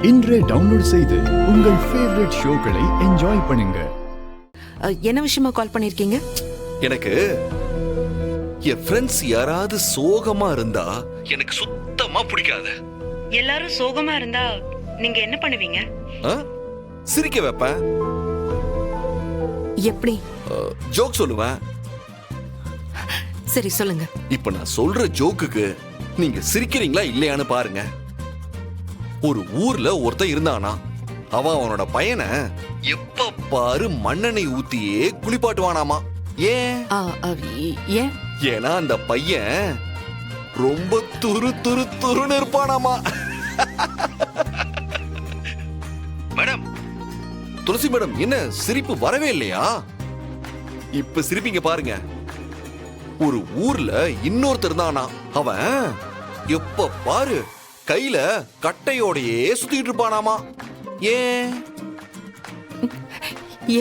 இன்றே டவுன்லோட் செய்து உங்கள் ஃபேவரட் ஷோக்களை என்ஜாய் பண்ணுங்க. என்ன விஷயமா கால் பண்ணிருக்கீங்க? எனக்கு என் ஃப்ரெண்ட்ஸ் யாராவது சோகமா இருந்தா எனக்கு சுத்தமா பிடிக்காது. எல்லாரும் சோகமா இருந்தா நீங்க என்ன பண்ணுவீங்க? சிரிக்க வைப்பேன். எப்படி? ஜோக் சொல்லுவேன். சரி சொல்லுங்க. இப்ப நான் சொல்ற ஜோக்குக்கு நீங்க சிரிக்கிறீங்களா இல்லையான்னு பாருங்க. ஒரு ஊர்ல ஒருத்தன் இருந்தானா. அவன் அவனோட பையனை எப்ப பாரு மண்ணெண்ணெய் ஊத்தியே குளிப்பாட்டுவானாமா. ஏன்? ஏன்? ஏன்னா அந்த பையன் ரொம்ப துரு துரு துருன்னு இருப்பானாமா. மேடம், துளசி மேடம், என்ன சிரிப்பு வரவே இல்லையா? இப்ப சிரிப்பீங்க பாருங்க. ஒரு ஊர்ல இன்னொருத்தர் இருந்தானா. அவன் எப்ப பாரு கையில கட்டையோடையே சுத்திட்டு இருப்பானாமா. ஏன்?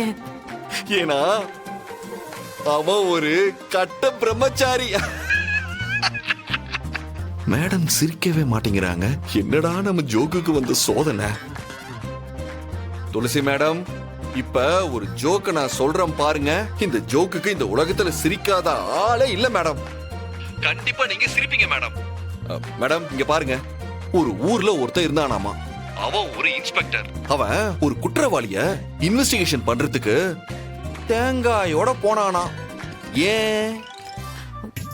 ஏன்? ஏன்னா அவன் ஒரு கட்ட பிரம்மச்சாரி. மேடம் சிரிக்கவே மாட்டேங்கிறாங்க. என்னடா நம்ம ஜோக்குக்கு வந்த சோதனை. துளசி மேடம், இப்ப ஒரு ஜோக்க நான் சொல்றேன் பாருங்க. இந்த ஜோக்குக்கு இந்த உலகத்துல சிரிக்காத ஆளே இல்ல மேடம். கண்டிப்பா நீங்க சிரிப்பீங்க மேடம். மேடம் இங்க பாருங்க. ஒரு ஊர்ல ஒருத்தன் இருந்தானாமா. அவன் ஒரு இன்ஸ்பெக்டர். அவன் ஒரு குற்றவாளிய இன்வெஸ்டிகேஷன் பண்றதுக்கு தேங்காயோட போனானா. ஏன்?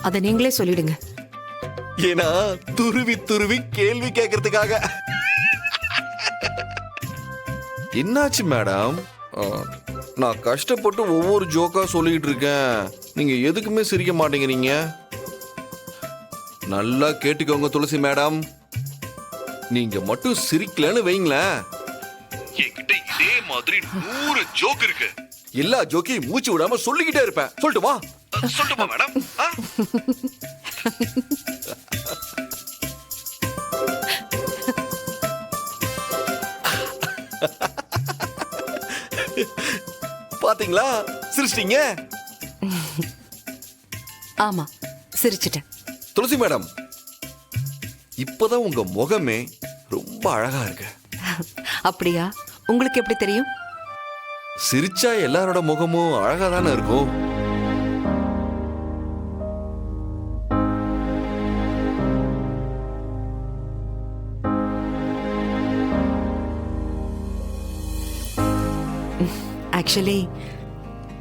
அத நீங்களே சொல்லிடுங்க. ஏன்னா துருவி துருவி கேள்வி கேட்கறதுக்காக. என்னாச்சு மேடம்? நான் கஷ்டப்பட்டு ஒவ்வொரு ஜோக்கா சொல்லிட்டு இருக்கேன். நீங்க எதுக்குமே சிரிக்க மாட்டேங்கிறீங்க. நல்லா கேட்டுக்கோங்க துளசி மேடம். நீங்க மட்டும் சிரிக்கலன்னு வைங்களேன், என்கிட்ட இதே மாதிரி 100 ஜோக் இருக்கு. எல்லா ஜோக்கையும் மூச்சு விடாம சொல்லிக்கிட்டே இருப்பேன். சொல்லட்டுமா? சொல்லட்டுமா மேடம்? பாத்தீங்களா, சிரிச்சிட்டீங்க. ஆமா, சிரிச்சிட்டேன். துளசி மேடம், இப்பதான் உங்க முகமே ரொம்ப அழகா இருக்கு. அப்படியா? உங்களுக்கு எப்படி தெரியும்? சிரிச்சா எல்லாரோட முகமும் அழகா தானே இருக்கும். ஆக்சுவலி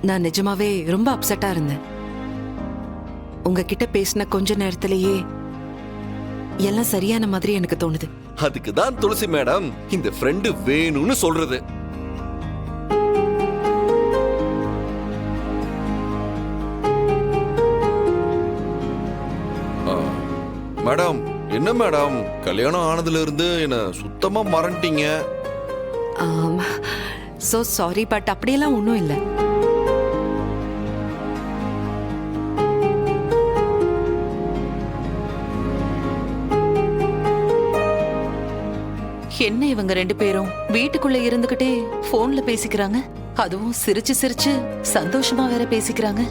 நான் நிஜமாவே ரொம்ப அப்செட்டா இருந்தேன். உங்ககிட்ட பேசின கொஞ்ச நேரத்திலேயே எல்லாம் சரியான மாதிரி எனக்கு தோணுது. அதுக்கு தான் துளசி மேடம் இந்த ஃப்ரெண்டு வேணும்னு சொல்றது. மேடம், என்ன மேடம், கல்யாணம் ஆனதுல இருந்து என்ன சுத்தமா மறந்துட்டீங்க. சோ சாரி, பட் அப்படியெல்லாம் ஒன்றும் இல்லை. என்ன இவங்க 2 பேரும் வீட்டுக்குள்ள இருந்துகிட்டே போன்ல பேசிக்கிறாங்க. அதுவும் சிரிச்சு சிரிச்சு சந்தோஷமா வேற பேசிக்கிறாங்க.